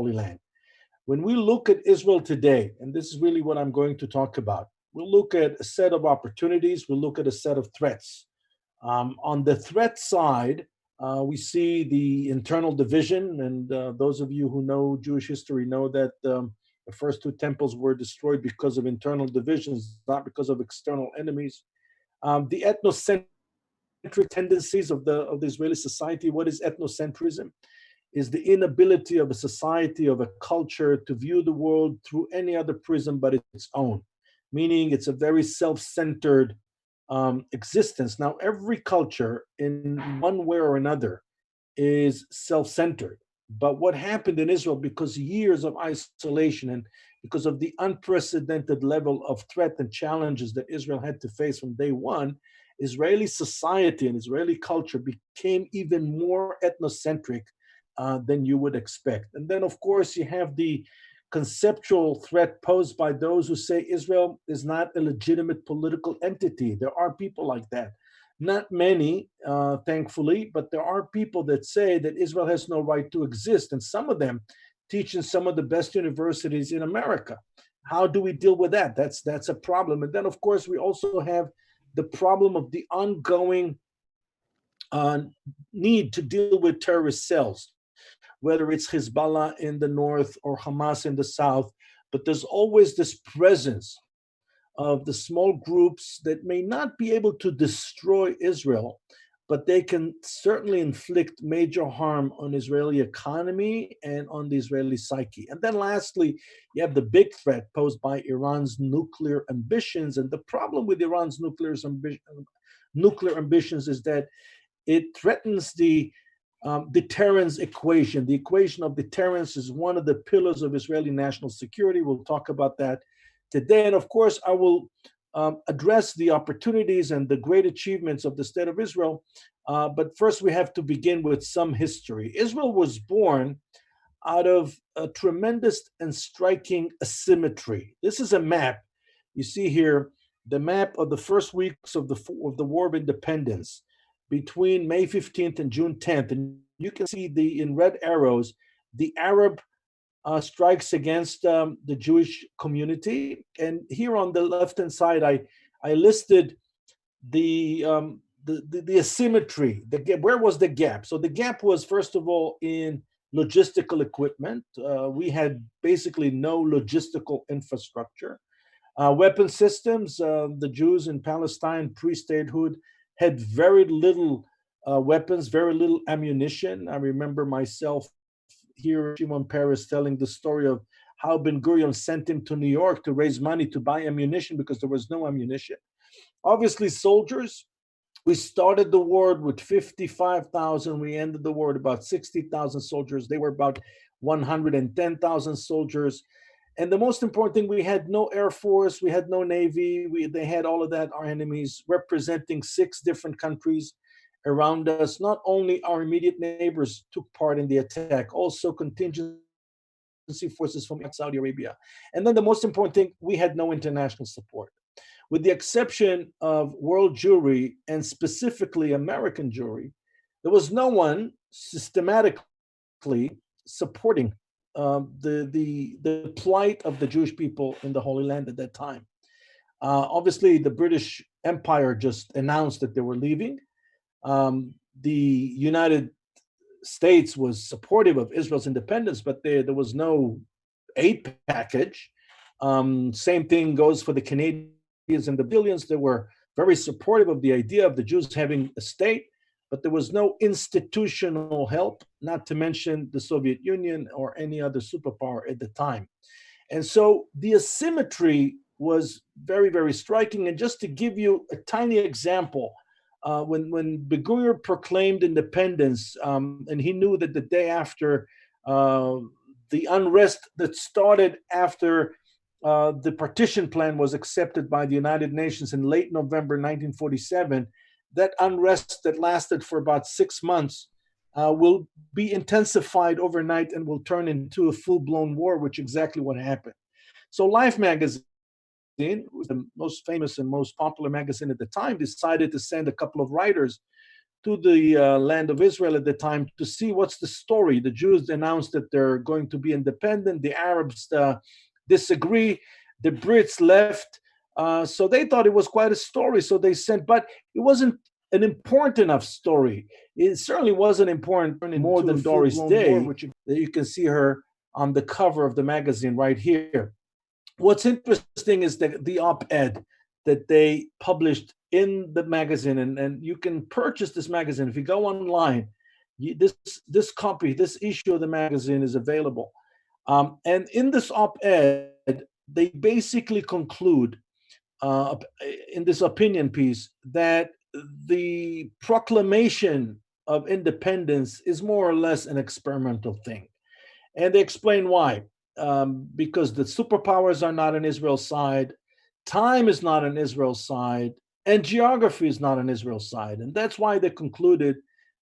Holy Land. When we look at Israel today, and this is really what I'm going to talk about, we'll look at a set of opportunities, we'll look at a set of threats. On the threat side, we see the internal division, and those of you who know Jewish history know that the first two temples were destroyed because of internal divisions, not because of external enemies. The ethnocentric tendencies of the Israeli society. What is ethnocentrism? Is the inability of a society, of a culture, to view the world through any other prism but its own, meaning it's a very self-centered existence. Now, every culture, in one way or another, is self-centered. But what happened in Israel, because years of isolation and because of the unprecedented level of threat and challenges that Israel had to face from day one, Israeli society and Israeli culture became even more ethnocentric than you would expect. And then, of course, you have the conceptual threat posed by those who say Israel is not a legitimate political entity. There are people like that. Not many, thankfully, but there are people that say that Israel has no right to exist. And some of them teach in some of the best universities in America. How do we deal with that? That's a problem. And then, of course, we also have the problem of the ongoing need to deal with terrorist cells, whether it's Hezbollah in the north or Hamas in the south. But there's always this presence of the small groups that may not be able to destroy Israel, but they can certainly inflict major harm on Israeli economy and on the Israeli psyche. And then lastly, you have the big threat posed by Iran's nuclear ambitions. And the problem with Iran's nuclear ambitions is that it threatens the deterrence equation. The equation of deterrence is one of the pillars of Israeli national security. We'll talk about that today. And of course, I will address the opportunities and the great achievements of the State of Israel. But first, we have to begin with some history. Israel was born out of a tremendous and striking asymmetry. This is a map. You see here the map of the first weeks of the War of Independence between May 15th and June 10th. And you can see in red arrows, the Arab strikes against the Jewish community. And here on the left-hand side, I listed the asymmetry. Where was the gap? So the gap was, first of all, in logistical equipment. We had basically no logistical infrastructure. Weapon systems, the Jews in Palestine pre-statehood had very little weapons, very little ammunition. I remember myself here, Shimon Peres, telling the story of how Ben Gurion sent him to New York to raise money to buy ammunition because there was no ammunition. Obviously, soldiers. We started the war with 55,000. We ended the war with about 60,000 soldiers. They were about 110,000 soldiers. And the most important thing, we had no Air Force, we had no Navy, they had all of that, our enemies, representing 6 different countries around us. Not only our immediate neighbors took part in the attack, also contingency forces from Saudi Arabia. And then the most important thing, we had no international support. With the exception of world Jewry and specifically American Jewry, there was no one systematically supporting the plight of the Jewish people in the Holy Land at that time. Obviously, the British Empire just announced that they were leaving. The United States was supportive of Israel's independence, but there was no aid package. Same thing goes for the Canadians and the Billions. They were very supportive of the idea of the Jews having a state, but there was no institutional help, not to mention the Soviet Union or any other superpower at the time. And so the asymmetry was very, very striking. And just to give you a tiny example, when Ben-Gurion proclaimed independence, and he knew that the day after the unrest that started after the partition plan was accepted by the United Nations in late November 1947, that unrest that lasted for about 6 months will be intensified overnight and will turn into a full-blown war, which is exactly what happened. So Life magazine, the most famous and most popular magazine at the time, decided to send a couple of writers to the land of Israel at the time to see what's the story. The Jews announced that they're going to be independent. The Arabs disagree. The Brits left. So they thought it was quite a story. So they sent, but it wasn't an important enough story. It certainly wasn't important more than Doris Day, which you can see her on the cover of the magazine right here. What's interesting is that the op-ed that they published in the magazine, and you can purchase this magazine if you go online. This copy, this issue of the magazine is available. And in this op-ed, they basically conclude in this opinion piece that the proclamation of independence is more or less an experimental thing. And they explain why. Because the superpowers are not on Israel's side, time is not on Israel's side, and geography is not on Israel's side. And that's why they concluded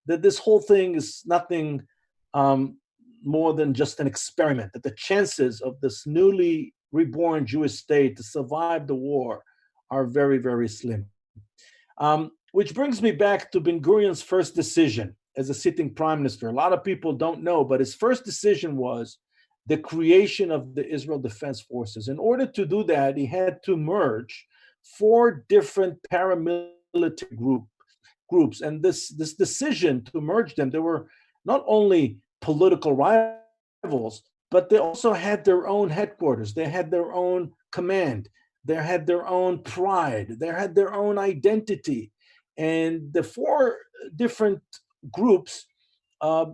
that this whole thing is nothing more than just an experiment, that the chances of this newly reborn Jewish state to survive the war are very, very slim. Which brings me back to Ben Gurion's first decision as a sitting prime minister. A lot of people don't know, but his first decision was the creation of the Israel Defense Forces. In order to do that, he had to merge 4 different paramilitary groups. And this decision to merge them, they were not only political rivals, but they also had their own headquarters. They had their own command. They had their own pride. They had their own identity. And the 4 different groups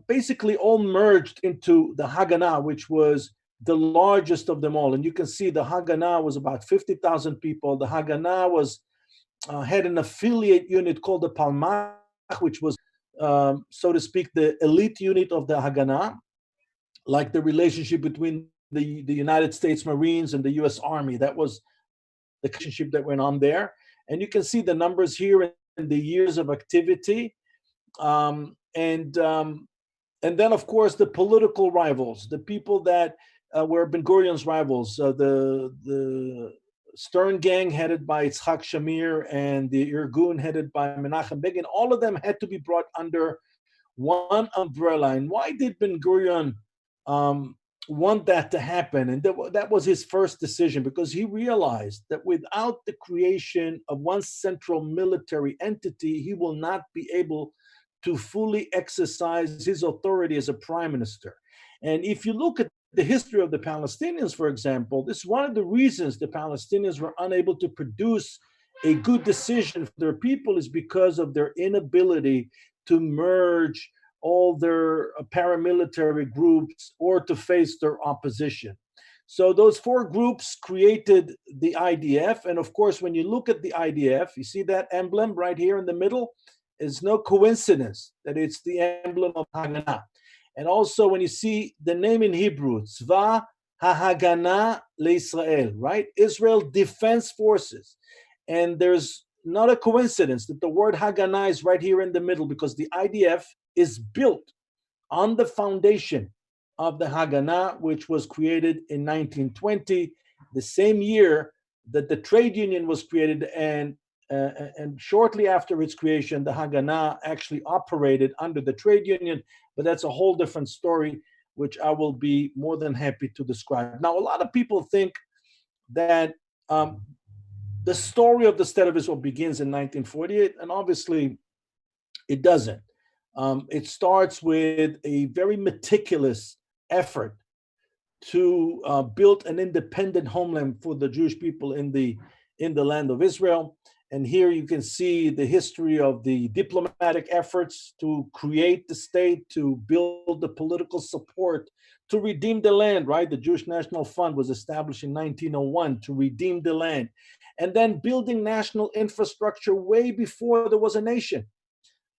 basically all merged into the Haganah, which was the largest of them all. And you can see the Haganah was about 50,000 people. The Haganah had an affiliate unit called the Palmach, which was, so to speak, the elite unit of the Haganah, like the relationship between the United States Marines and the U.S. Army. That was the relationship that went on there. And you can see the numbers here and the years of activity. And then, of course, the political rivals, the people that were Ben Gurion's rivals, the Stern Gang headed by Yitzhak Shamir and the Irgun headed by Menachem Begin, all of them had to be brought under one umbrella. And why did Ben Gurion want that to happen? And that was his first decision, because he realized that without the creation of one central military entity, he will not be able to fully exercise his authority as a prime minister. And if you look at the history of the Palestinians, for example, this is one of the reasons the Palestinians were unable to produce a good decision for their people, is because of their inability to merge all their paramilitary groups or to face their opposition. So those 4 groups created the IDF. And of course, when you look at the IDF, you see that emblem right here in the middle. It's no coincidence that it's the emblem of Haganah. And also when you see the name in Hebrew, Tzva HaHaganah LeIsrael, right? Israel Defense Forces. And there's not a coincidence that the word Haganah is right here in the middle, because the IDF is built on the foundation of the Haganah, which was created in 1920, the same year that the trade union was created. And shortly after its creation, the Haganah actually operated under the trade union, but that's a whole different story, which I will be more than happy to describe. Now, a lot of people think that the story of the State of Israel begins in 1948, and obviously it doesn't. It starts with a very meticulous effort to build an independent homeland for the Jewish people in the land of Israel. And here you can see the history of the diplomatic efforts to create the state, to build the political support, to redeem the land, right? The Jewish National Fund was established in 1901 to redeem the land. And then building national infrastructure way before there was a nation,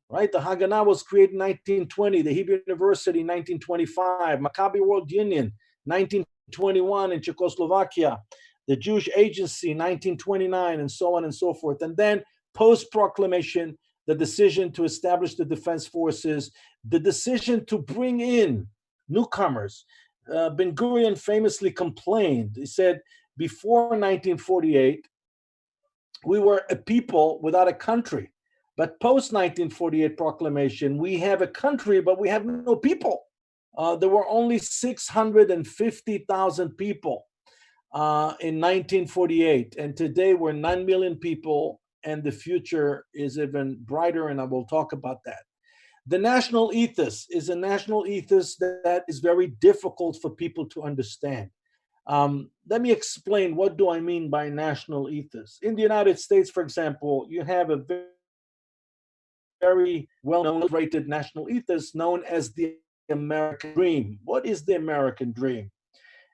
right? The Haganah was created in 1920, the Hebrew University in 1925, Maccabi World Union, 1921 in Czechoslovakia, the Jewish Agency, 1929, and so on and so forth. And then post-proclamation, the decision to establish the defense forces, the decision to bring in newcomers. Ben Gurion famously complained. He said, before 1948, we were a people without a country. But post 1948 proclamation, we have a country, but we have no people. There were only 650,000 people in 1948, and today we're 9 million people, and the future is even brighter, and I will talk about that. The national ethos is a national ethos that is very difficult for people to understand. Let me explain what do I mean by national ethos. In the United States, for example, you have a very well-known, rated national ethos known as the American dream. What is the American dream?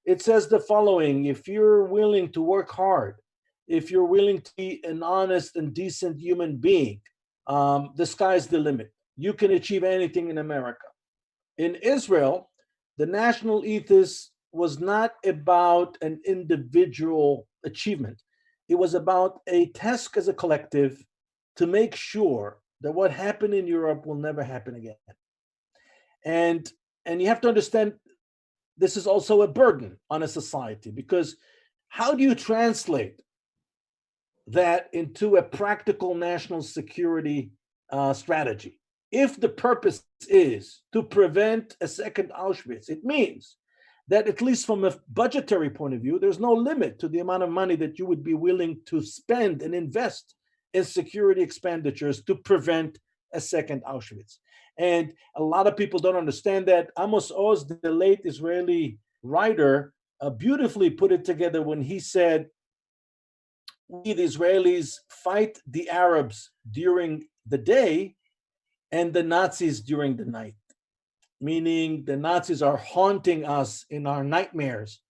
It says the following: if you're willing to work hard, if you're willing to be an honest and decent human being, the sky's the limit. You can achieve anything in America. In Israel, the national ethos was not about an individual achievement. It was about a task as a collective to make sure that what happened in Europe will never happen again. And you have to understand this is also a burden on a society, because how do you translate that into a practical national security strategy? If the purpose is to prevent a second Auschwitz, it means that, at least from a budgetary point of view, there's no limit to the amount of money that you would be willing to spend and invest in security expenditures to prevent a second Auschwitz. And a lot of people don't understand that. Amos Oz, the late Israeli writer, beautifully put it together when he said, we, the Israelis, fight the Arabs during the day and the Nazis during the night, meaning the Nazis are haunting us in our nightmares,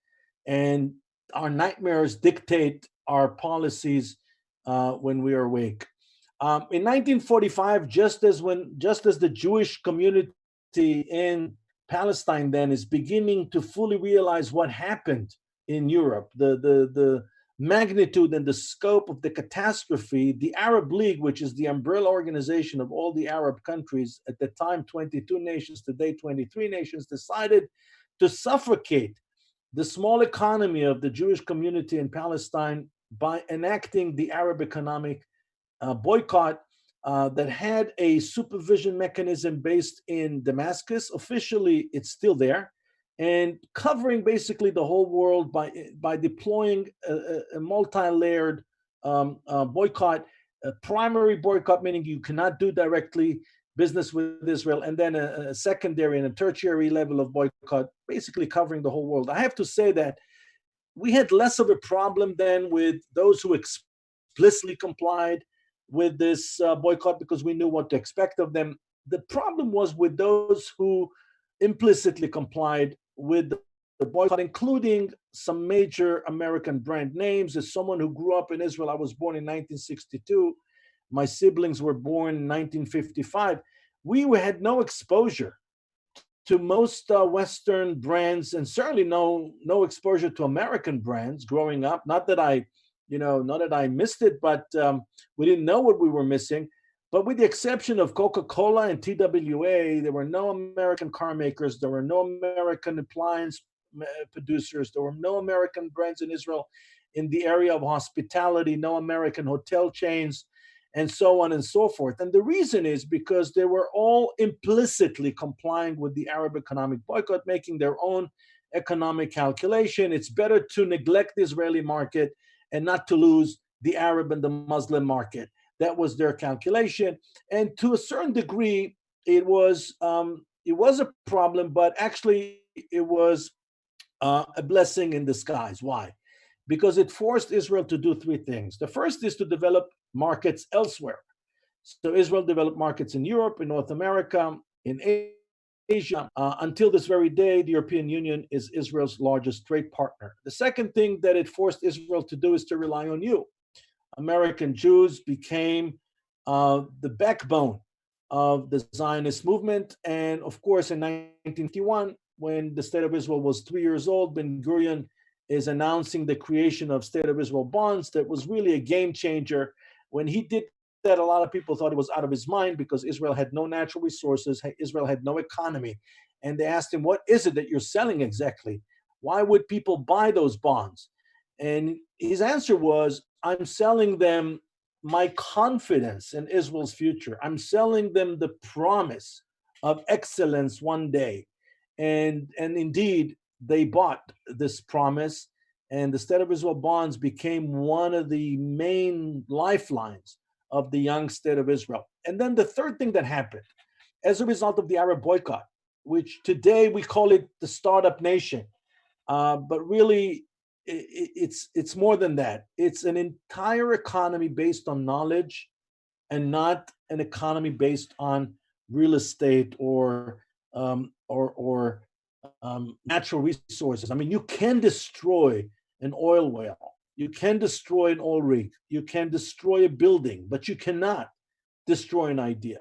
and our nightmares dictate our policies when we are awake. In 1945, just as the Jewish community in Palestine then is beginning to fully realize what happened in Europe, the magnitude and the scope of the catastrophe, the Arab League, which is the umbrella organization of all the Arab countries, at the time 22 nations, today 23 nations, decided to suffocate the small economy of the Jewish community in Palestine by enacting the Arab economic boycott that had a supervision mechanism based in Damascus. Officially, it's still there, and covering basically the whole world by deploying a multi-layered boycott, a primary boycott, meaning you cannot do directly business with Israel, and then a secondary and a tertiary level of boycott, basically covering the whole world. I have to say that we had less of a problem than with those who explicitly complied with this boycott, because we knew what to expect of them. The problem was with those who implicitly complied with the boycott, including some major American brand names. As someone who grew up in Israel, I was born in 1962. My siblings were born in 1955. We had no exposure to most Western brands, and certainly no exposure to American brands growing up. Not that I missed it, but we didn't know what we were missing. But with the exception of Coca-Cola and TWA, there were no American car makers. There were no American appliance producers. There were no American brands in Israel in the area of hospitality, no American hotel chains, and so on and so forth. And the reason is because they were all implicitly complying with the Arab economic boycott, making their own economic calculation. It's better to neglect the Israeli market and not to lose the Arab and the Muslim market. That was their calculation. And to a certain degree, it was a problem, but actually it was a blessing in disguise. Why? Because it forced Israel to do three things. The first is to develop markets elsewhere. So Israel developed markets in Europe, in North America, in Asia. Until this very day, the European Union is Israel's largest trade partner. The second thing that it forced Israel to do is to rely on you. American Jews became the backbone of the Zionist movement. And of course, in 1951, when the State of Israel was 3 years old, Ben Gurion is announcing the creation of State of Israel bonds. That was really a game changer. When he did that, a lot of people thought it was out of his mind, because Israel had no natural resources, Israel had no economy. And they asked him, what is it that you're selling exactly? Why would people buy those bonds? And his answer was, I'm selling them my confidence in Israel's future. I'm selling them the promise of excellence one day. And indeed, they bought this promise, and the State of Israel bonds became one of the main lifelines of the young State of Israel. And then the third thing that happened as a result of the Arab boycott, which today we call it the startup nation, but really it's more than that. It's an entire economy based on knowledge and not an economy based on real estate or natural resources. I mean, you can destroy an oil well, you can destroy an oil rig, you can destroy a building, but you cannot destroy an idea.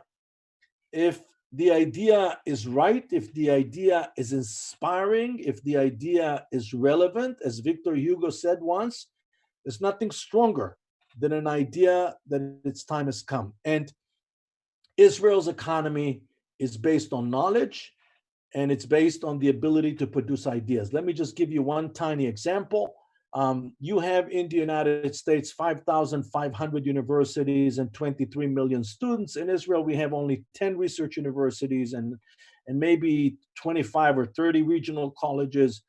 If the idea is right, if the idea is inspiring, if the idea is relevant, as Victor Hugo said once, there's nothing stronger than an idea that its time has come. And Israel's economy is based on knowledge, and it's based on the ability to produce ideas. Let me just give you one tiny example. You have in the United States 5,500 universities and 23 million students. In Israel, we have only 10 research universities and maybe 25 or 30 regional colleges.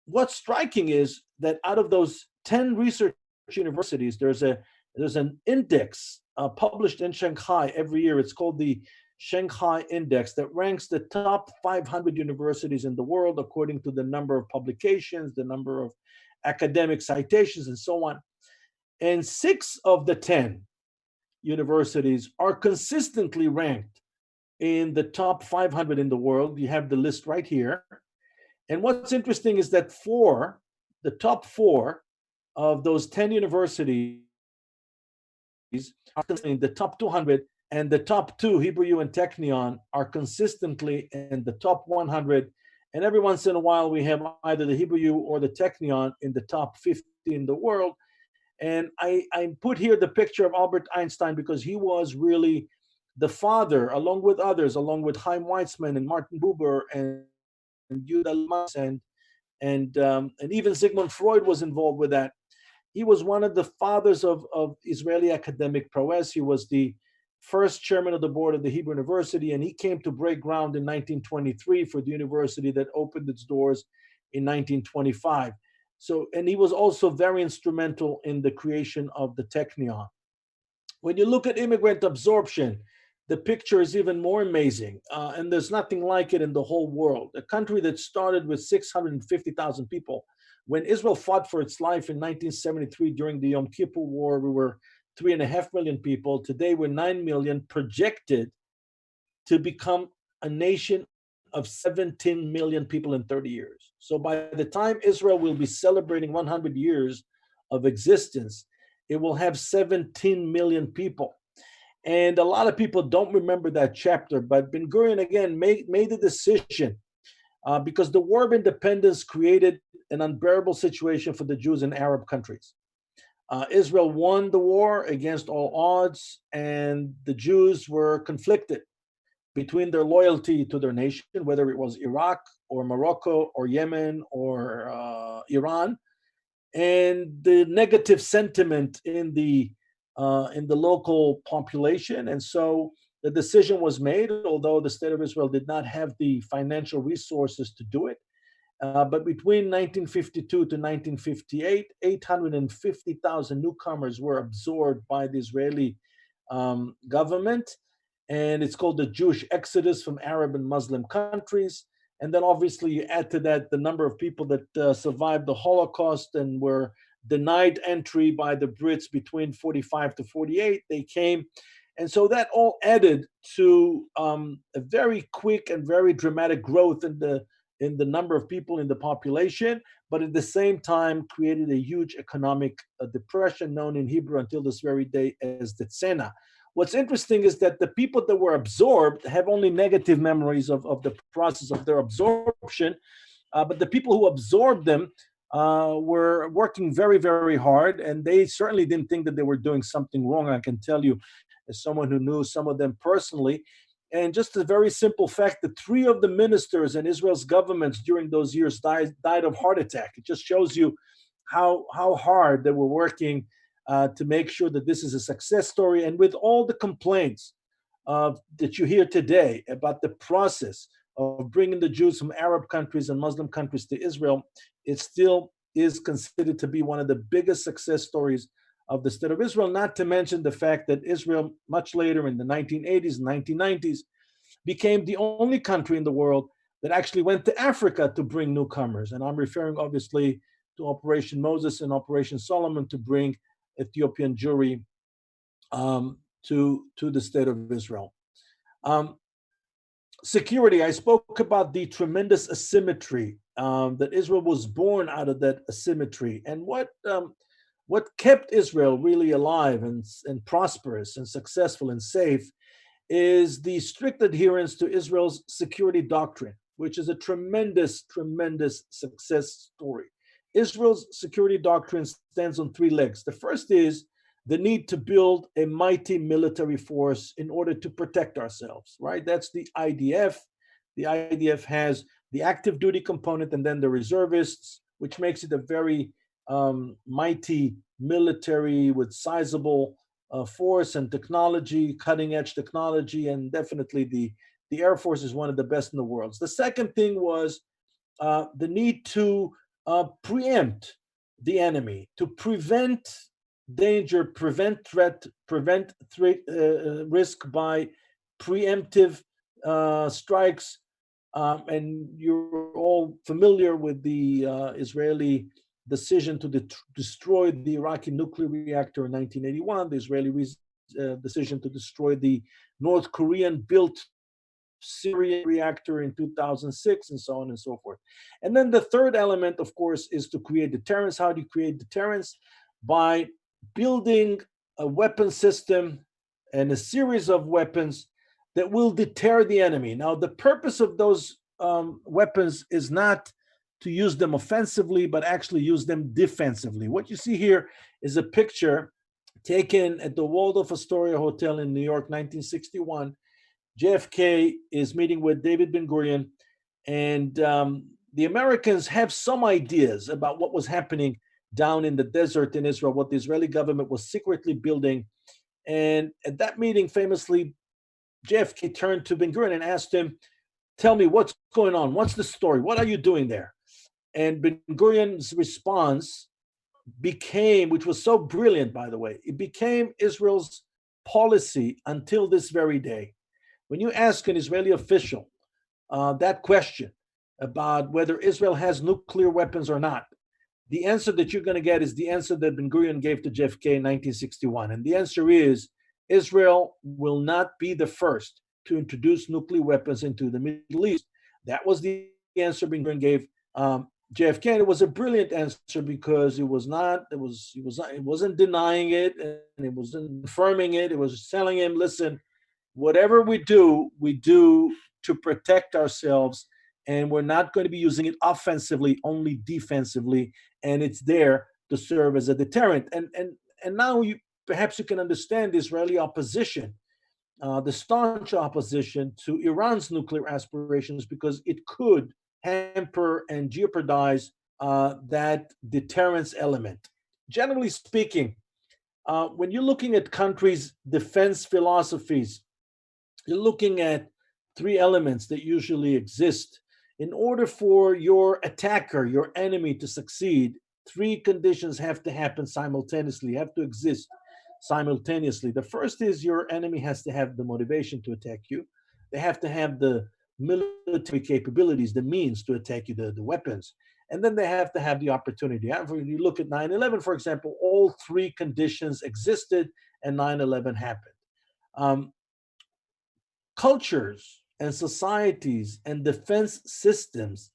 What's striking is that out of those 10 research universities, there's an index published in Shanghai every year. It's called the Shanghai Index that ranks the top 500 universities in the world according to the number of publications, the number of academic citations, and so on. And 6 of the 10 universities are consistently ranked in the top 500 in the world. You have the list right here. And what's interesting is that the top 4 of those 10 universities are in the top 200, and the top 2, Hebrew U and Technion, are consistently in the top 100. And every once in a while, we have either the Hebrew U or the Technion in the top 50 in the world. And I put here the picture of Albert Einstein because he was really the father, along with others, along with Chaim Weizmann and Martin Buber and Yuda Lamas and even Sigmund Freud was involved with that. He was one of the fathers of Israeli academic prowess. He was the first chairman of the board of the Hebrew University, and he came to break ground in 1923 for the university that opened its doors in 1925. So, and he was also very instrumental in the creation of the Technion. When you look at immigrant absorption, the picture is even more amazing, and there's nothing like it in the whole world. A country that started with 650,000 people. When Israel fought for its life in 1973 during the Yom Kippur War, we were 3.5 million people. Today, we're 9 million, projected to become a nation of 17 million people in 30 years. So by the time Israel will be celebrating 100 years of existence, it will have 17 million people. And a lot of people don't remember that chapter, but Ben Gurion, again, made the decision because the War of Independence created an unbearable situation for the Jews in Arab countries. Israel won the war against all odds, and the Jews were conflicted between their loyalty to their nation, whether it was Iraq or Morocco or Yemen or Iran, and the negative sentiment in the local population. And so the decision was made, although the State of Israel did not have the financial resources to do it. But between 1952 to 1958, 850,000 newcomers were absorbed by the Israeli government. And it's called the Jewish exodus from Arab and Muslim countries. And then obviously you add to that the number of people that survived the Holocaust and were denied entry by the Brits between 45 to 48. They came. And so that all added to a very quick and very dramatic growth in the number of people in the population, but at the same time created a huge economic depression known in Hebrew until this very day as the Tzena. What's interesting is that the people that were absorbed have only negative memories of the process of their absorption, but the people who absorbed them were working very, very hard, and they certainly didn't think that they were doing something wrong. I can tell you, as someone who knew some of them personally. And just a very simple fact that 3 of the ministers in Israel's governments during those years died of heart attack. It just shows you how hard they were working to make sure that this is a success story. And with all the complaints that you hear today about the process of bringing the Jews from Arab countries and Muslim countries to Israel, it still is considered to be one of the biggest success stories of the state of Israel, not to mention the fact that Israel, much later in the 1980s and 1990s, became the only country in the world that actually went to Africa to bring newcomers. And I'm referring, obviously, to Operation Moses and Operation Solomon to bring Ethiopian Jewry to the state of Israel. Security, I spoke about the tremendous asymmetry that Israel was born out of, that asymmetry. And what kept Israel really alive and prosperous and successful and safe is the strict adherence to Israel's security doctrine, which is a tremendous, tremendous success story. Israel's security doctrine stands on three legs. The first is the need to build a mighty military force in order to protect ourselves, right? That's the IDF. The IDF has the active duty component and then the reservists, which makes it a very mighty military with sizable force and technology, cutting edge technology, and definitely the Air Force is one of the best in the world. The second thing was the need to preempt the enemy, to prevent danger, prevent threat, risk by preemptive strikes. And you're all familiar with the Israeli decision to destroy the Iraqi nuclear reactor in 1981, the Israeli decision to destroy the North Korean built Syrian reactor in 2006, and so on and so forth. And then the third element, of course, is to create deterrence. How do you create deterrence? By building a weapon system and a series of weapons that will deter the enemy. Now, the purpose of those weapons is not to use them offensively, but actually use them defensively. What you see here is a picture taken at the Waldorf Astoria Hotel in New York, 1961. JFK is meeting with David Ben Gurion, and the Americans have some ideas about what was happening down in the desert in Israel, what the Israeli government was secretly building. And at that meeting, famously, JFK turned to Ben Gurion and asked him, "Tell me what's going on. What's the story? What are you doing there?" And Ben Gurion's response became, which was so brilliant, by the way, it became Israel's policy until this very day. When you ask an Israeli official that question about whether Israel has nuclear weapons or not, the answer that you're going to get is the answer that Ben Gurion gave to JFK in 1961. And the answer is Israel will not be the first to introduce nuclear weapons into the Middle East. That was the answer Ben Gurion gave JFK, and it was a brilliant answer because it wasn't denying it, and it wasn't affirming it. It was telling him, listen, whatever we do to protect ourselves, and we're not going to be using it offensively, only defensively, and it's there to serve as a deterrent. And now perhaps you can understand the Israeli opposition, the staunch opposition to Iran's nuclear aspirations, because it could hamper and jeopardize that deterrence element. Generally speaking, when you're looking at countries' defense philosophies, you're looking at three elements that usually exist. In order for your attacker, your enemy, to succeed, three conditions have to happen simultaneously, have to exist simultaneously. The first is your enemy has to have the motivation to attack you. They have to have the military capabilities, the means to attack you, the weapons. And then they have to have the opportunity. When you look at 9/11, for example, all three conditions existed and 9/11 happened. Cultures and societies and defense systems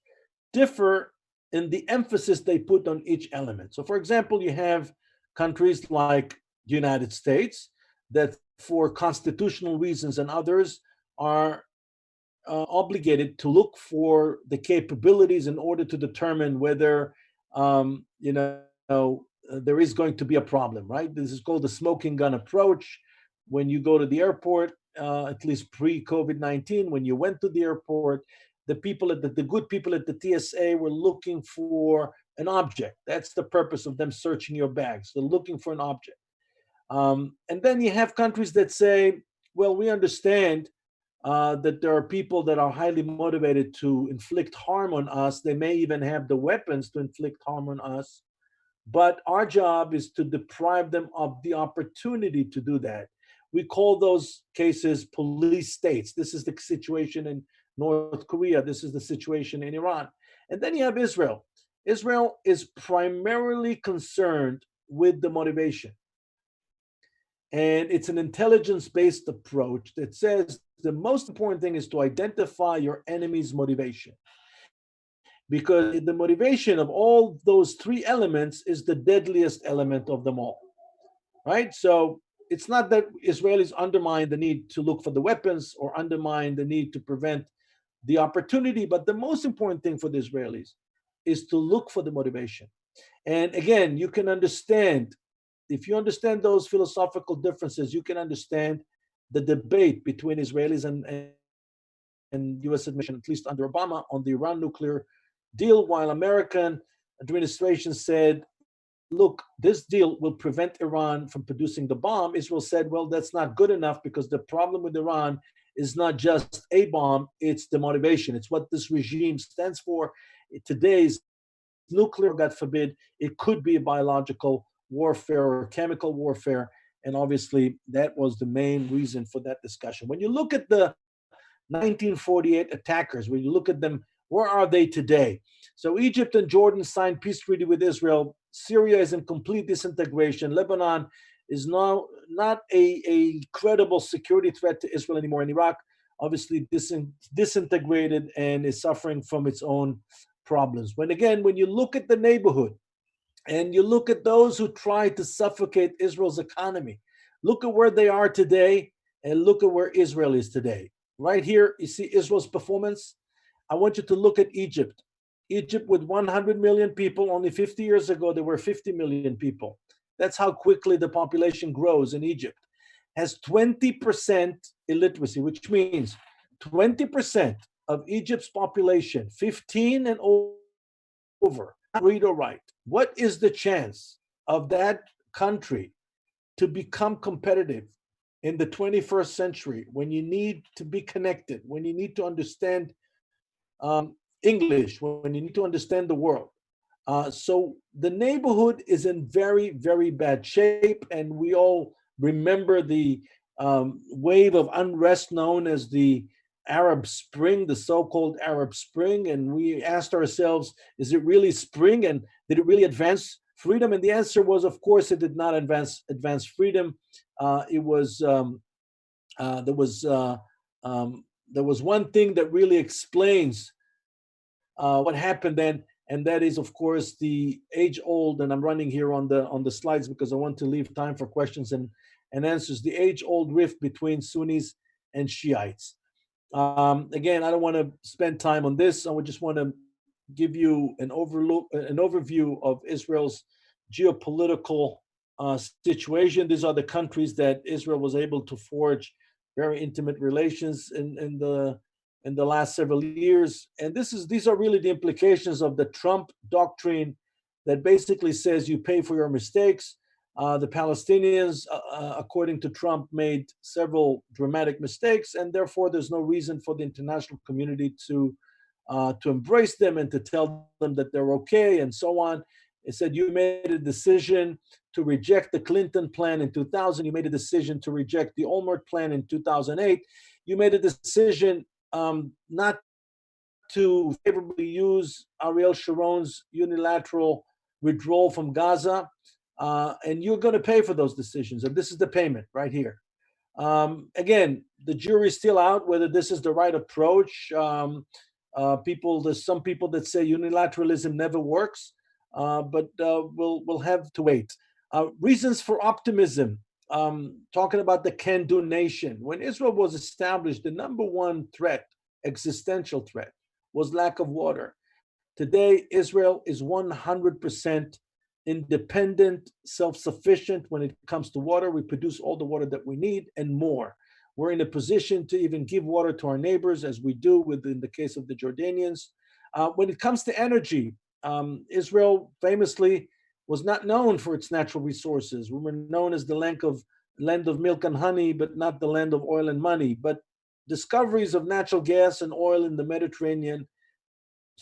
differ in the emphasis they put on each element. So, for example, you have countries like the United States that, for constitutional reasons and others, are obligated to look for the capabilities in order to determine whether, there is going to be a problem, right? This is called the smoking gun approach. When you go to the airport, at least pre-COVID-19, when you went to the airport, the good people at the TSA were looking for an object. That's the purpose of them searching your bags. They're looking for an object. And then you have countries that say, well, we understand that there are people that are highly motivated to inflict harm on us. They may even have the weapons to inflict harm on us. But our job is to deprive them of the opportunity to do that. We call those cases police states. This is the situation in North Korea. This is the situation in Iran. And then you have Israel. Israel is primarily concerned with the motivation. And it's an intelligence-based approach that says the most important thing is to identify your enemy's motivation. Because the motivation of all those three elements is the deadliest element of them all, right? So it's not that Israelis undermine the need to look for the weapons or undermine the need to prevent the opportunity, but the most important thing for the Israelis is to look for the motivation. And again, you can understand, if you understand those philosophical differences, you can understand the debate between Israelis and US administration, at least under Obama, on the Iran nuclear deal, while American administration said, look, this deal will prevent Iran from producing the bomb. Israel said, well, that's not good enough because the problem with Iran is not just a bomb, it's the motivation. It's what this regime stands for. Today's nuclear, God forbid, it could be a biological warfare or chemical warfare. And obviously, that was the main reason for that discussion. When you look at the 1948 attackers, when you look at them, where are they today? So Egypt and Jordan signed peace treaty with Israel. Syria is in complete disintegration. Lebanon is now not a credible security threat to Israel anymore. In Iraq, obviously disintegrated and is suffering from its own problems. When you look at the neighborhood and you look at those who try to suffocate Israel's economy, look at where they are today and look at where Israel is today. Right here, you see Israel's performance. I want you to look at Egypt. Egypt with 100 million people, only 50 years ago, there were 50 million people. That's how quickly the population grows in Egypt. Has 20% illiteracy, which means 20% of Egypt's population, 15 and over, read or write. What is the chance of that country to become competitive in the 21st century when you need to be connected, when you need to understand English, when you need to understand the world? So the neighborhood is in very, very bad shape, and we all remember the wave of unrest known as the Arab Spring, the so-called Arab Spring, and we asked ourselves, is it really spring, and did it really advance freedom? And the answer was, of course, it did not advance freedom. There was one thing that really explains what happened then, and that is, of course, the age-old. And I'm running here on the slides because I want to leave time for questions and answers. The age-old rift between Sunnis and Shiites. Again, I don't want to spend time on this. I would just want to give you an overview of Israel's geopolitical situation. These are the countries that Israel was able to forge very intimate relations in the last several years. And these are really the implications of the Trump doctrine that basically says you pay for your mistakes. The Palestinians, according to Trump, made several dramatic mistakes, and therefore there's no reason for the international community to embrace them and to tell them that they're okay and so on. It said you made a decision to reject the Clinton plan in 2000. You made a decision to reject the Olmert plan in 2008. You made a decision not to favorably use Ariel Sharon's unilateral withdrawal from Gaza. And you're going to pay for those decisions. And this is the payment right here. Again, the jury's still out whether this is the right approach. There's some people that say unilateralism never works, but we'll have to wait. Reasons for optimism. Talking about the can-do nation. When Israel was established, the number one threat, existential threat, was lack of water. Today, Israel is 100% independent, self-sufficient when it comes to water. We produce all the water that we need and more. We're in a position to even give water to our neighbors, as we do within the case of the Jordanians. When it comes to energy, Israel famously was not known for its natural resources. We were known as the land of milk and honey, but not the land of oil and money. But discoveries of natural gas and oil in the Mediterranean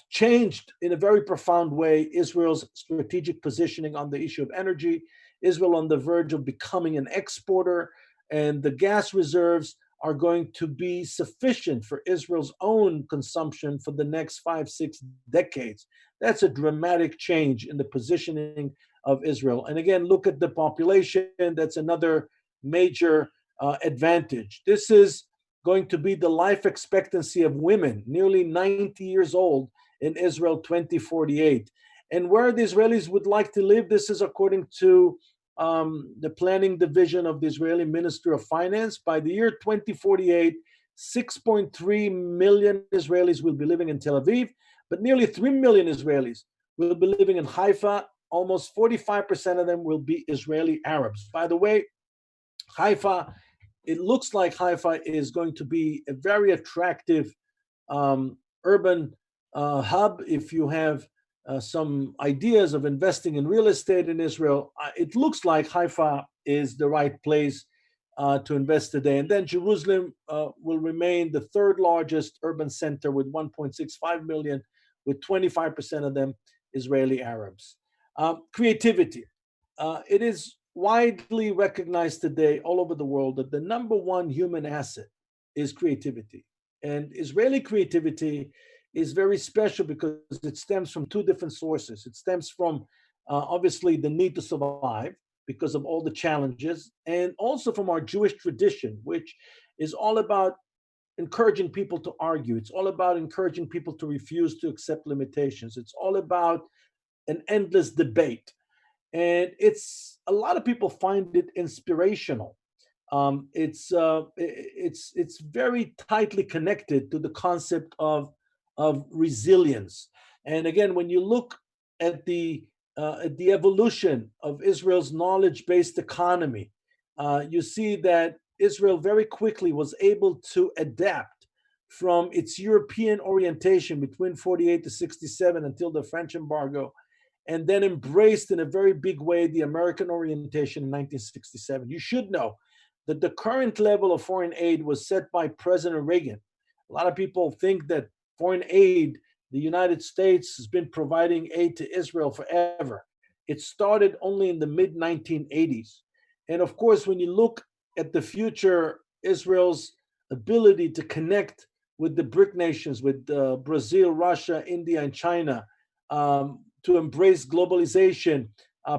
changed in a very profound way Israel's strategic positioning on the issue of energy. Israel on the verge of becoming an exporter, and the gas reserves are going to be sufficient for Israel's own consumption for the next 5, 6 decades. That's a dramatic change in the positioning of Israel. And again, look at the population. That's another major advantage. This is going to be the life expectancy of women, nearly 90 years old in Israel 2048. And where the Israelis would like to live, this is according to the planning division of the Israeli Ministry of Finance. By the year 2048, 6.3 million Israelis will be living in Tel Aviv, but nearly 3 million Israelis will be living in Haifa. Almost 45% of them will be Israeli Arabs. By the way, Haifa, it looks like Haifa is going to be a very attractive urban hub. If you have some ideas of investing in real estate in Israel, it looks like Haifa is the right place to invest today. And then Jerusalem will remain the third largest urban center with 1.65 million, with 25% of them Israeli Arabs. Creativity. It is widely recognized today all over the world that the number one human asset is creativity. And Israeli creativity is very special because it stems from two different sources. It stems from obviously the need to survive because of all the challenges, and also from our Jewish tradition, which is all about encouraging people to argue. It's all about encouraging people to refuse to accept limitations. It's all about an endless debate. And it's a lot of people find it inspirational. It's very tightly connected to the concept of resilience. And again, when you look at the evolution of Israel's knowledge-based economy, you see that Israel very quickly was able to adapt from its European orientation between 48 to 67 until the French embargo, and then embraced in a very big way the American orientation in 1967. You should know that the current level of foreign aid was set by President Reagan. A lot of people think that foreign aid, the United States has been providing aid to Israel forever. It started only in the mid 1980s. And of course, when you look at the future, Israel's ability to connect with the BRIC nations, with Brazil, Russia, India, and China, to embrace globalization,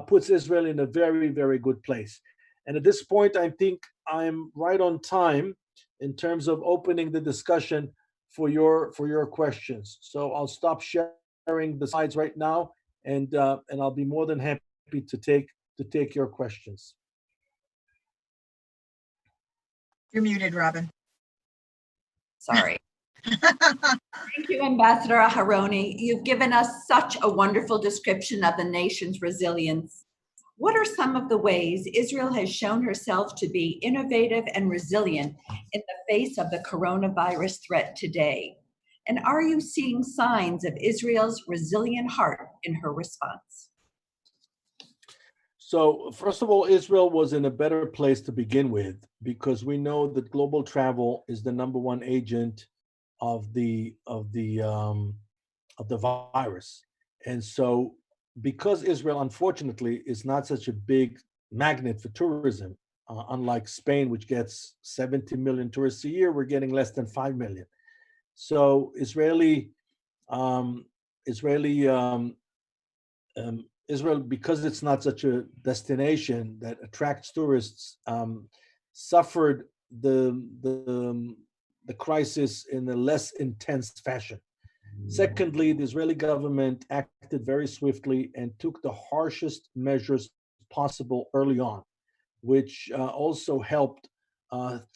puts Israel in a very, very good place. And at this point, I think I'm right on time in terms of opening the discussion for your questions. So I'll stop sharing the slides right now, and I'll be more than happy to take your questions. You're muted, Robin. Sorry. Thank you, Ambassador Aharoni. You've given us such a wonderful description of the nation's resilience. What are some of the ways Israel has shown herself to be innovative and resilient in the face of the coronavirus threat today? And are you seeing signs of Israel's resilient heart in her response? So, first of all, Israel was in a better place to begin with because we know that global travel is the number one agent of the virus, and so because Israel, unfortunately, is not such a big magnet for tourism, unlike Spain, which gets 70 million tourists a year, we're getting less than 5 million. So Israel, because it's not such a destination that attracts tourists, suffered the crisis in a less intense fashion. Secondly, the Israeli government acted very swiftly and took the harshest measures possible early on, which also helped.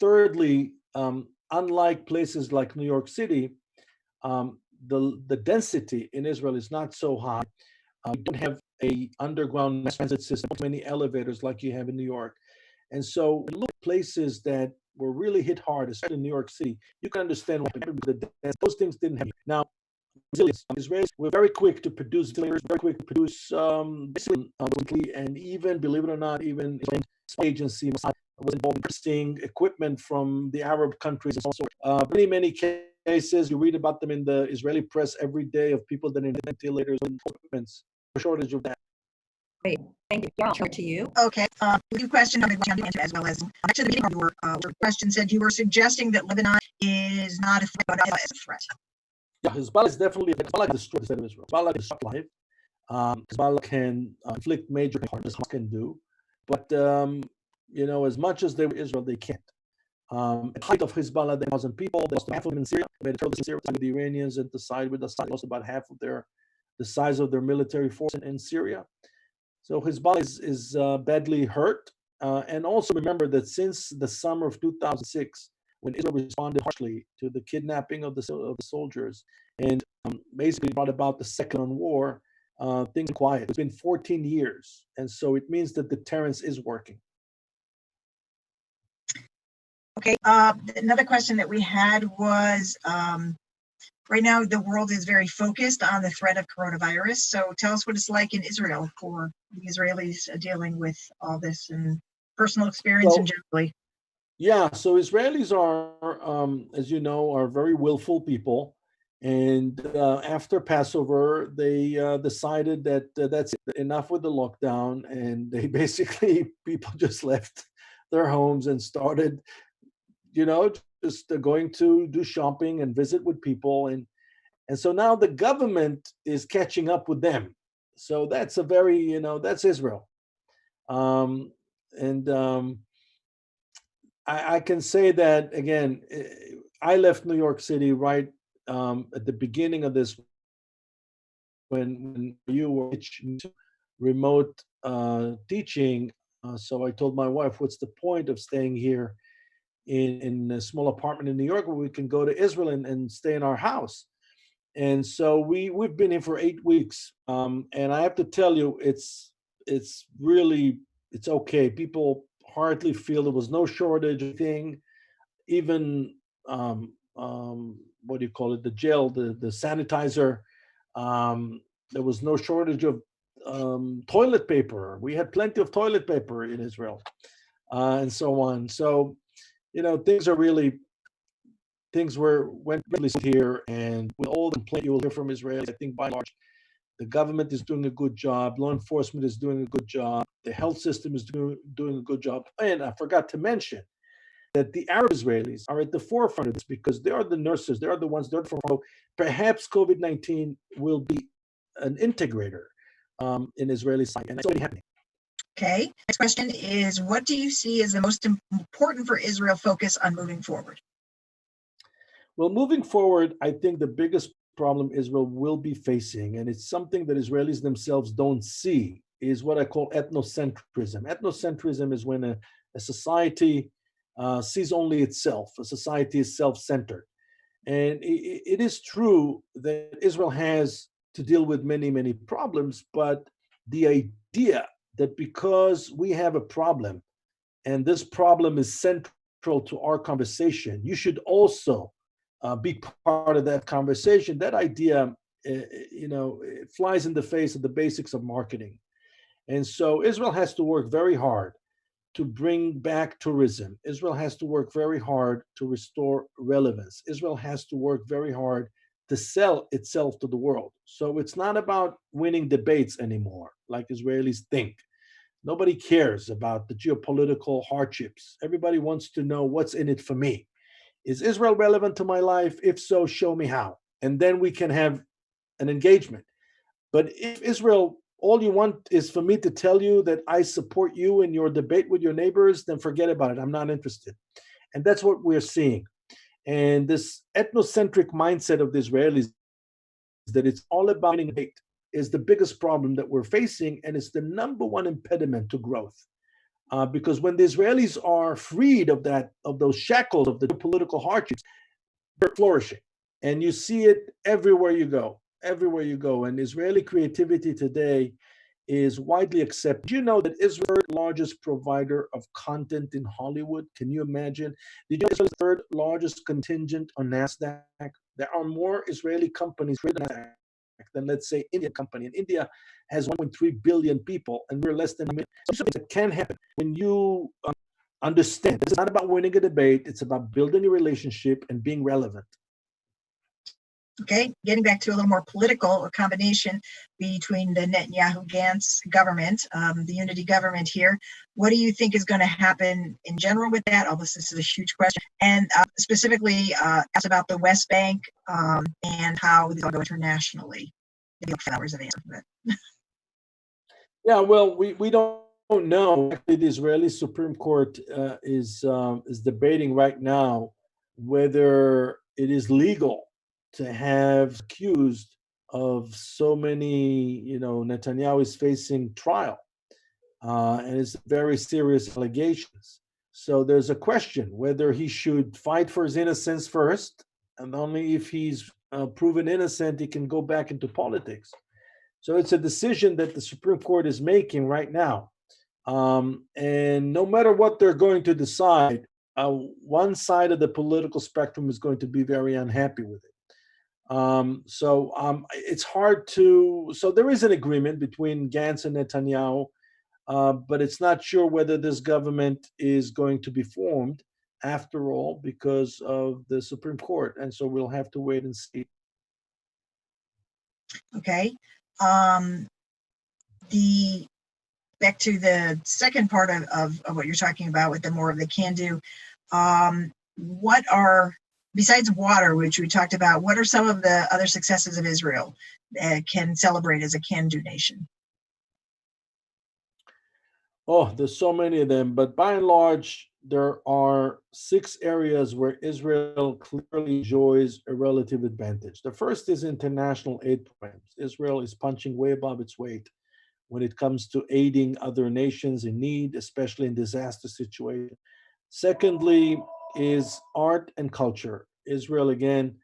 Thirdly, unlike places like New York City, the density in Israel is not so high. You don't have a underground mass transit system, many elevators like you have in New York. And so when you look at places that were really hit hard, especially in New York City, you can understand why those things didn't happen. Now, resilience. Israelis were very quick to produce ventilators, very quick to produce weekly, and even, believe it or not, even Israeli agency was involved in purchasing equipment from the Arab countries and so on. Many cases, you read about them in the Israeli press every day of people that need ventilators and equipment. No shortage of that. Great, thank you. I'll turn to you. Okay, your question as well as actually the beginning of your question said you were suggesting that Lebanon is not a threat, but is a threat. Yeah, Hezbollah is definitely Hezbollah can destroy the state of Israel. Hezbollah can stop life. Hezbollah can inflict major harm. This can do, but as much as they were Israel, they can't. At the height of Hezbollah, they 1,000 people. They lost half of them in Syria. They made a terrible Syria with the Iranians and to side with us. They lost about half of the size of their military force in Syria. So Hezbollah is badly hurt. And also remember that since the summer of 2006, when Israel responded harshly to the kidnapping of the soldiers and basically brought about the second on war, things are quiet. It's been 14 years. And so it means that deterrence is working. Okay, another question that we had was, right now the world is very focused on the threat of coronavirus. So tell us what it's like in Israel for the Israelis dealing with all this and personal experience and generally. Yeah, so Israelis are, as you know, are very willful people. And after Passover, they decided that that's enough with the lockdown. And they basically, people just left their homes and started just going to do shopping and visit with people. And so now the government is catching up with them. So that's a very, that's Israel. I can say that, again, I left New York City right at the beginning of this when you were remote teaching. So I told my wife, what's the point of staying here in a small apartment in New York where we can go to Israel and stay in our house? And so we've been here for 8 weeks. And I have to tell you, it's okay. People hardly feel there was no shortage of thing, even what do you call it, the gel, the sanitizer. There was no shortage of toilet paper. We had plenty of toilet paper in Israel, and so on. So things went really here, and with all the complaints you will hear from Israelis, I think by and large the government is doing a good job, law enforcement is doing a good job, the health system is doing a good job. And I forgot to mention that the Arab Israelis are at the forefront of this because they are the nurses, they are the ones that are the forefront. Perhaps COVID-19 will be an integrator in Israeli society, and it's already happening. Okay, next question is, what do you see as the most important for Israel focus on moving forward? Well, moving forward, I think the biggest problem Israel will be facing, and it's something that Israelis themselves don't see, is what I call ethnocentrism. Ethnocentrism is when a society sees only itself. A society is self-centered. And it is true that Israel has to deal with many, many problems, but the idea that because we have a problem and this problem is central to our conversation, you should also be part of that conversation, that idea, it flies in the face of the basics of marketing. And so Israel has to work very hard to bring back tourism. Israel has to work very hard to restore relevance. Israel has to work very hard to sell itself to the world. So it's not about winning debates anymore, like Israelis think. Nobody cares about the geopolitical hardships. Everybody wants to know what's in it for me. Is Israel relevant to my life? If so, show me how. And then we can have an engagement. But if Israel, all you want is for me to tell you that I support you in your debate with your neighbors, then forget about it. I'm not interested. And that's what we're seeing. And this ethnocentric mindset of the Israelis, that it's all about winning debate, is the biggest problem that we're facing, and it's the number one impediment to growth. Because when the Israelis are freed of those shackles of the political hardships, they're flourishing. And you see it everywhere you go, And Israeli creativity today is widely accepted. Do you know that Israel is the largest provider of content in Hollywood? Can you imagine? Did you know Israel's third largest contingent on NASDAQ? There are more Israeli companies than, let's say, Indian company. And India has 1.3 billion people, and we're less than a million. So that can happen when you understand. It's not about winning a debate. It's about building a relationship and being relevant. Okay, getting back to a little more political, a combination between the Netanyahu-Gantz government, the unity government here. What do you think is going to happen in general with that? Although this is a huge question. And specifically, asked about the West Bank and how these all go internationally. Maybe 5 hours of answer for that. Yeah, well, we don't know. Actually, the Israeli Supreme Court is debating right now whether it is legal to have accused of so many, Netanyahu is facing trial, and it's very serious allegations. So there's a question whether he should fight for his innocence first, and only if he's proven innocent, he can go back into politics. So it's a decision that the Supreme Court is making right now. And no matter what they're going to decide, one side of the political spectrum is going to be very unhappy with it. It's hard to. So there is an agreement between Gantz and Netanyahu, but it's not sure whether this government is going to be formed after all because of the Supreme Court. And so we'll have to wait and see. Okay. The back to the second part of what you're talking about with the more of the can do. What are, besides water, which we talked about, what are some of the other successes of Israel that can celebrate as a can-do nation? Oh, there's so many of them, but by and large, there are 6 areas where Israel clearly enjoys a relative advantage. The first is international aid programs. Israel is punching way above its weight when it comes to aiding other nations in need, especially in disaster situations. Secondly is art and culture. Israel, again,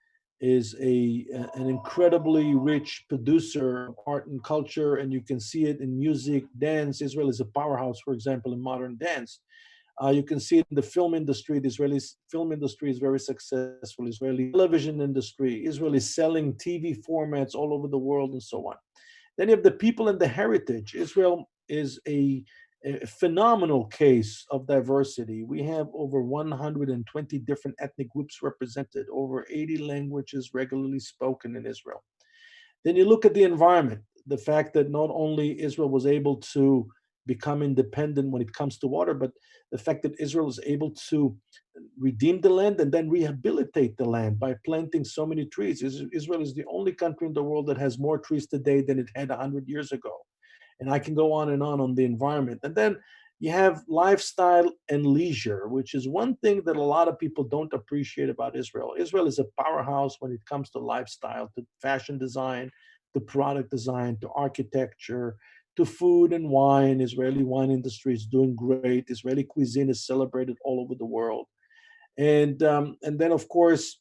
is an incredibly rich producer of art and culture, and you can see it in music, dance. Israel is a powerhouse, for example, in modern dance. You can see it in the film industry. The Israeli film industry is very successful. Israeli television industry. Israel is selling TV formats all over the world and so on. Then you have the people and the heritage. Israel is a phenomenal case of diversity. We have over 120 different ethnic groups represented, over 80 languages regularly spoken in Israel. Then you look at the environment, the fact that not only Israel was able to become independent when it comes to water, but the fact that Israel is able to redeem the land and then rehabilitate the land by planting so many trees. Israel is the only country in the world that has more trees today than it had 100 years ago. And I can go on the environment. And then you have lifestyle and leisure, which is one thing that a lot of people don't appreciate about Israel. Israel is a powerhouse when it comes to lifestyle, to fashion design, to product design, to architecture, to food and wine. Israeli wine industry is doing great. Israeli cuisine is celebrated all over the world. And then, of course,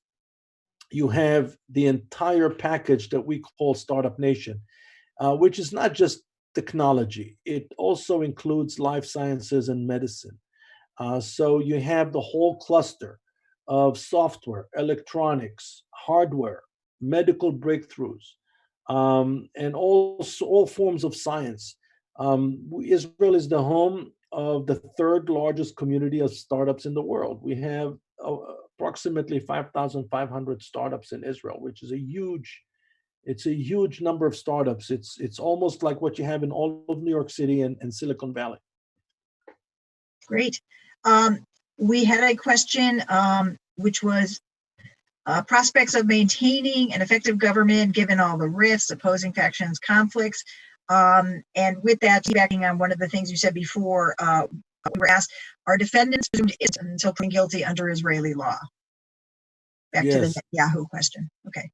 you have the entire package that we call Startup Nation, which is not just technology. It also includes life sciences and medicine. So you have the whole cluster of software, electronics, hardware, medical breakthroughs, and also all forms of science. Israel is the home of the 3rd largest community of startups in the world. We have approximately 5,500 startups in Israel, which is it's a huge number of startups. It's almost like what you have in all of New York City and Silicon Valley. Great. We had a question which was prospects of maintaining an effective government given all the rifts, opposing factions, conflicts. And with that, piggybacking on one of the things you said before, we were asked, are defendants presumed innocent until proven guilty under Israeli law? Back to the Netanyahu question. Okay.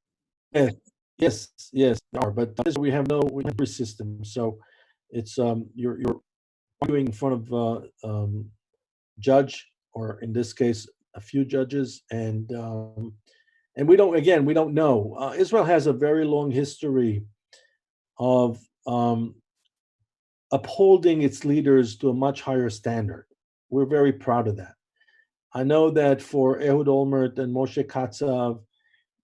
Yes, there are, but we have no system. So it's you're arguing in front of judge, or in this case, a few judges, and we don't know. Israel has a very long history of upholding its leaders to a much higher standard. We're very proud of that. I know that for Ehud Olmert and Moshe Katsav,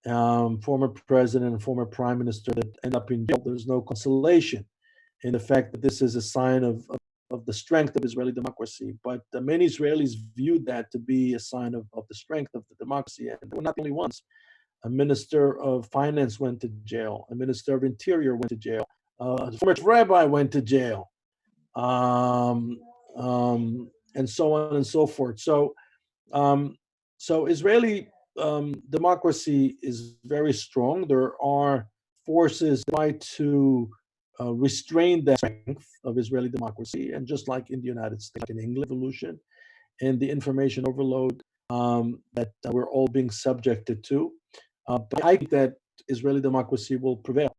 former president and former prime minister that end up in jail. There's no consolation in the fact that this is a sign of the strength of Israeli democracy. But many Israelis viewed that to be a sign of the strength of the democracy. And we're not the only ones. A minister of finance went to jail. A minister of interior went to jail. A former rabbi went to jail. And so on and so forth. So Israeli democracy is very strong. There are forces that try to restrain the strength of Israeli democracy, and just like in the United States, like in England, evolution and the information overload that we're all being subjected to. But I think that Israeli democracy will prevail.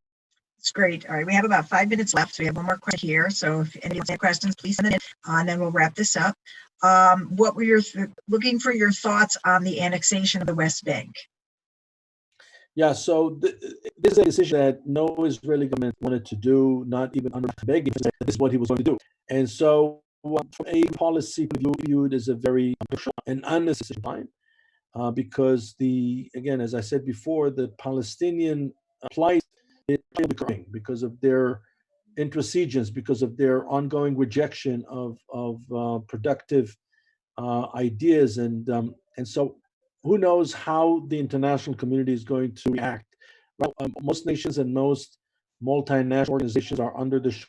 It's great. All right, we have about 5 minutes left. So we have one more question here. So if anyone has any questions, please send it in, and then we'll wrap this up. What were your looking for your thoughts on the annexation of the West Bank? Yeah, so this is a decision that no Israeli government wanted to do, not even under Begin. This is what he was going to do. And so from a policy viewed as a very and unnecessary line, because again, as I said before, the Palestinian plight is occurring because of their intransigence, because of their ongoing rejection of productive ideas, and so who knows how the international community is going to react. Well, most nations and most multinational organizations are under the shock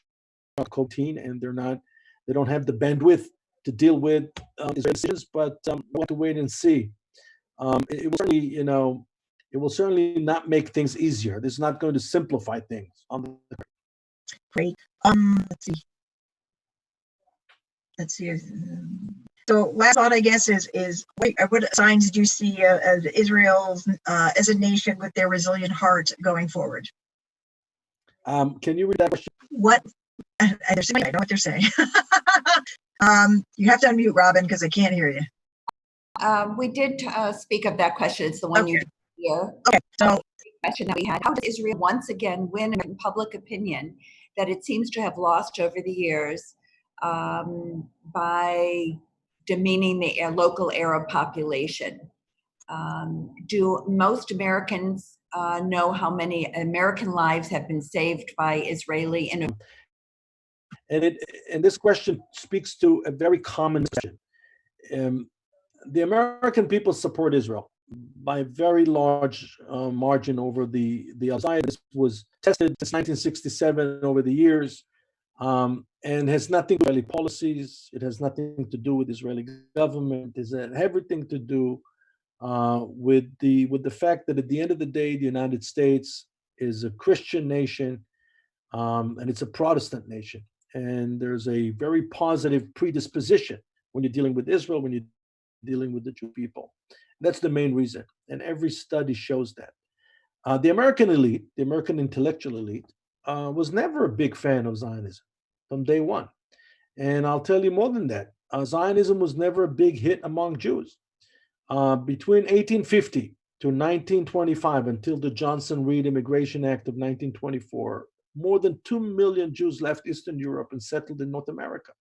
and they don't have the bandwidth to deal with Israeli decisions, but we'll have to wait and see. It will certainly, it will certainly not make things easier. This is not going to simplify things. Great. Let's see. So last thought, I guess, is what signs do you see of Israel as a nation with their resilient heart going forward? Can you read that question? What? I know what they're saying. You have to unmute, Robin, because I can't hear you. We did speak of that question. It's the one you did here. Okay, so the question that we had: how does Israel once again win in public opinion that it seems to have lost over the years by demeaning the local Arab population? Do most Americans know how many American lives have been saved by Israeli intervention? And this question speaks to a very common question. The American people support Israel by a very large margin over the outside. This was tested since 1967 over the years, and has nothing to do with Israeli policies. It has nothing to do with Israeli government. It has everything to do with the fact that at the end of the day, the United States is a Christian nation, and it's a Protestant nation. And there's a very positive predisposition when you're dealing with Israel, when you're dealing with the Jewish people. That's the main reason. And every study shows that. The American elite, the American intellectual elite, was never a big fan of Zionism from day one. And I'll tell you more than that. Zionism was never a big hit among Jews. Between 1850 to 1925, until the Johnson-Reed Immigration Act of 1924, more than 2 million Jews left Eastern Europe and settled in North America.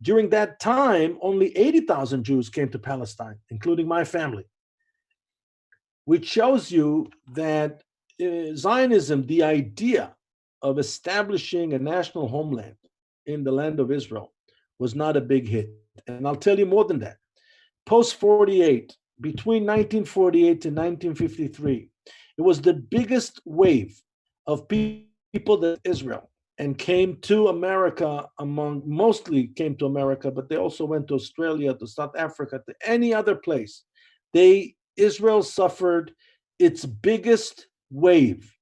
During that time, only 80,000 Jews came to Palestine, including my family, which shows you that Zionism, the idea of establishing a national homeland in the land of Israel, was not a big hit. And I'll tell you more than that. Post-48, between 1948 to 1953, it was the biggest wave of people that Israel and came to America, mostly came to America, but they also went to Australia, to South Africa, to any other place. Israel suffered its biggest wave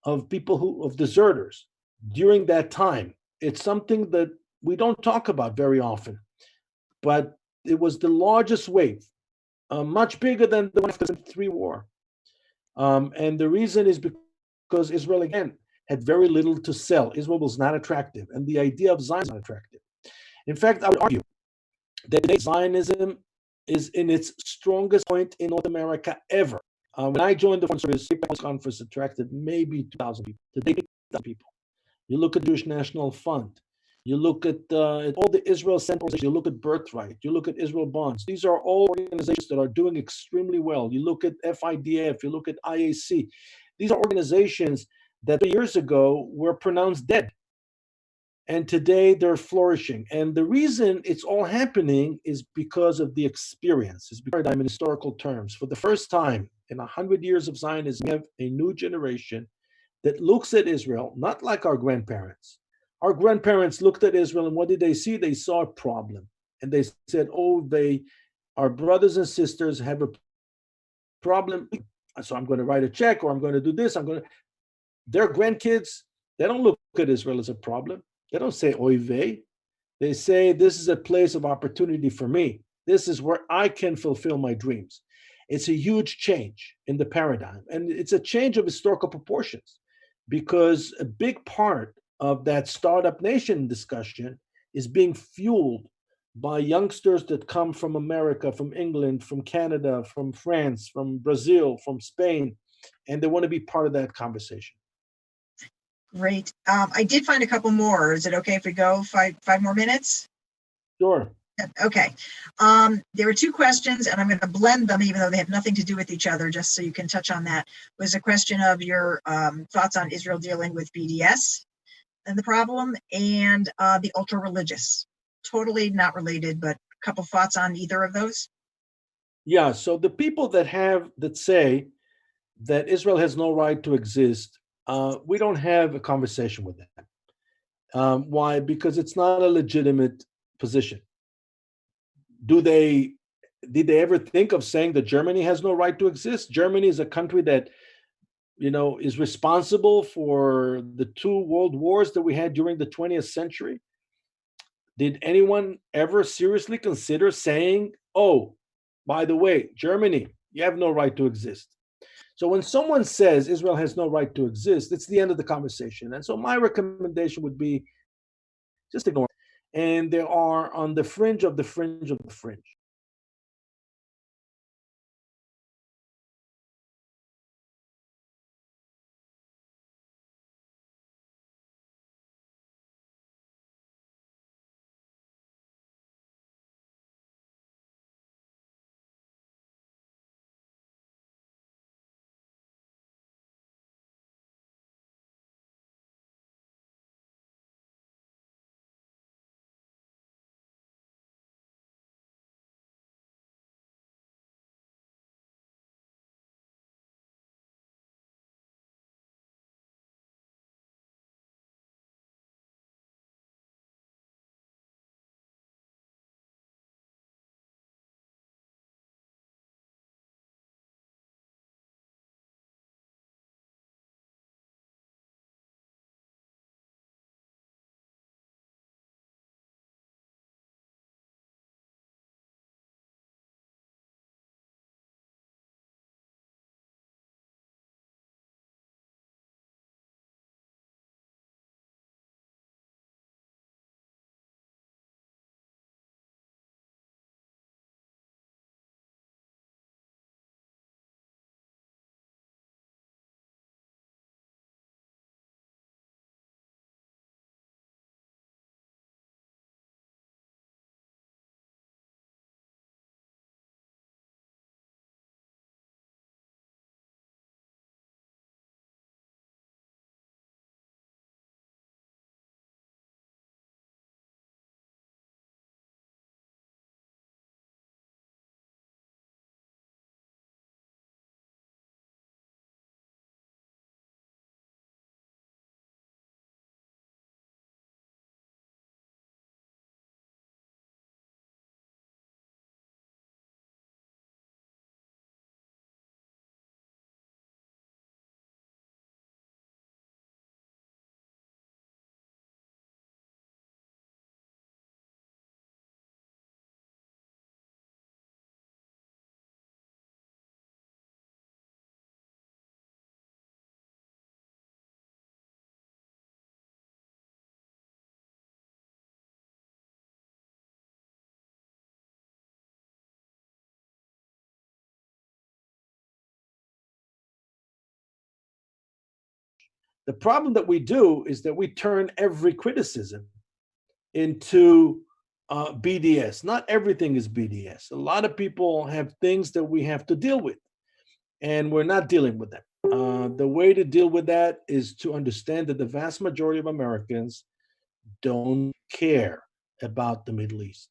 of of deserters during that time. It's something that we don't talk about very often, but it was the largest wave, much bigger than the one after the III war. And the reason is because Israel, again, had very little to sell. Israel was not attractive, and the idea of Zionism was not attractive. In fact, I would argue that Zionism is in its strongest point in North America ever. When I joined the Foreign Service, the conference attracted maybe 2,000 people. Today, 8,000 people. You look at the Jewish National Fund. You look at all the Israel centers, you look at Birthright, you look at Israel Bonds. These are all organizations that are doing extremely well. You look at FIDF, you look at IAC. These are organizations that 3 years ago were pronounced dead. And today they're flourishing. And the reason it's all happening is because of the experience. It's because in historical terms. For the first time in 100 years of Zionism, we have a new generation that looks at Israel, not like our grandparents. Our grandparents looked at Israel, and what did they see? They saw a problem. And they said, oh, our brothers and sisters have a problem. So I'm going to write a check, or I'm going to do this. Their grandkids, they don't look at Israel as a problem. They don't say oy vey. They say, this is a place of opportunity for me. This is where I can fulfill my dreams. It's a huge change in the paradigm. And it's a change of historical proportions, because a big part of that startup nation discussion is being fueled by youngsters that come from America, from England, from Canada, from France, from Brazil, from Spain, and they want to be part of that conversation. Great. I did find a couple more. Is it okay if we go five more minutes? Sure. Okay. There were two questions, and I'm going to blend them, even though they have nothing to do with each other, just so you can touch on that. It was a question of your thoughts on Israel dealing with BDS and the problem, and the ultra-religious. Totally not related, but a couple thoughts on either of those. Yeah, so the people that say that Israel has no right to exist, we don't have a conversation with them. Why? Because it's not a legitimate position. Did they ever think of saying that Germany has no right to exist? Germany is a country that, is responsible for the 2 world wars that we had during the 20th century. Did anyone ever seriously consider saying, oh, by the way, Germany, you have no right to exist? So when someone says Israel has no right to exist, it's the end of the conversation. And so my recommendation would be just ignore it. And they are on the fringe of the fringe of the fringe. The problem that we do is that we turn every criticism into BDS. Not everything is BDS. A lot of people have things that we have to deal with, and we're not dealing with them. The way to deal with that is to understand that the vast majority of Americans don't care about the Middle East.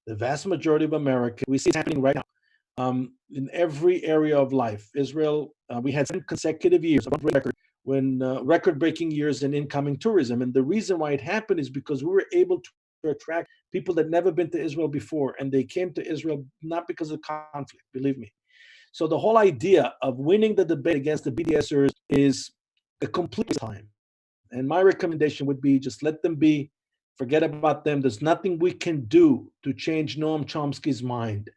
The vast majority of Americans, we see it's happening right now in every area of life. Israel, we had 7 consecutive years of record-breaking years in incoming tourism. And the reason why it happened is because we were able to attract people that never been to Israel before, and they came to Israel not because of conflict, believe me. So the whole idea of winning the debate against the BDSers is a complete time. And my recommendation would be just let them be, forget about them. There's nothing we can do to change Noam Chomsky's mind.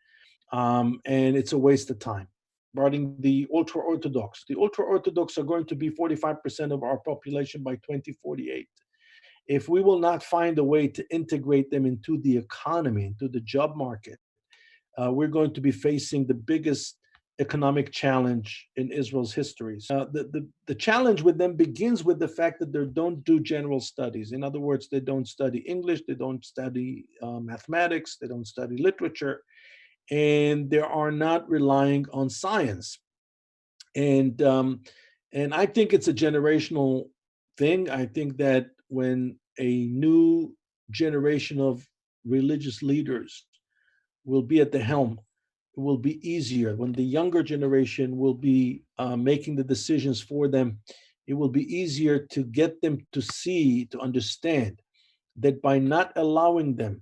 And it's a waste of time. Regarding the ultra-Orthodox are going to be 45% of our population by 2048. If we will not find a way to integrate them into the economy, into the job market, we're going to be facing the biggest economic challenge in Israel's history. The challenge with them begins with the fact that they don't do general studies. In other words, they don't study English, they don't study mathematics, they don't study literature, and they are not relying on science. And I think it's a generational thing. I think that when a new generation of religious leaders will be at the helm, it will be easier. When the younger generation will be making the decisions for them, it will be easier to get them to see, to understand that by not allowing them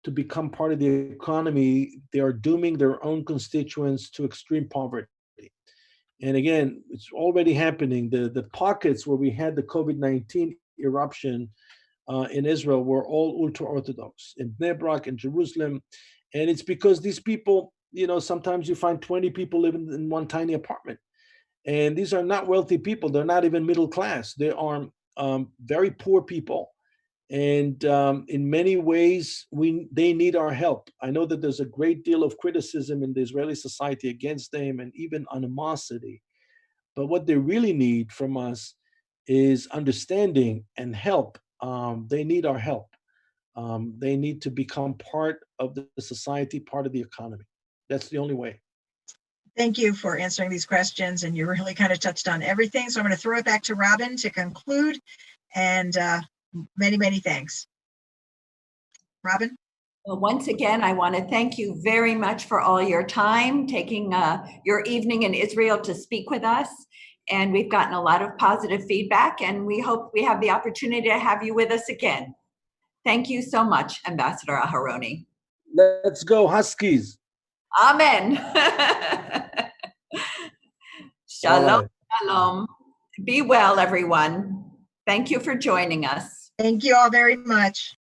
to become part of the economy, they are dooming their own constituents to extreme poverty. And again, it's already happening. The pockets where we had the COVID-19 eruption in Israel were all ultra-Orthodox, in Bnei Brak, in Jerusalem. And it's because these people, sometimes you find 20 people living in one tiny apartment. And these are not wealthy people. They're not even middle class. They are very poor people. And in many ways, they need our help. I know that there's a great deal of criticism in the Israeli society against them and even animosity. But what they really need from us is understanding and help. They need our help. They need to become part of the society, part of the economy. That's the only way. Thank you for answering these questions, and you really kind of touched on everything. So I'm going to throw it back to Robin to conclude, and many, many thanks. Robin? Well, once again, I want to thank you very much for all your time, taking your evening in Israel to speak with us. And we've gotten a lot of positive feedback, and we hope we have the opportunity to have you with us again. Thank you so much, Ambassador Aharoni. Let's go Huskies. Amen. Shalom, Right. shalom. Be well, everyone. Thank you for joining us. Thank you all very much.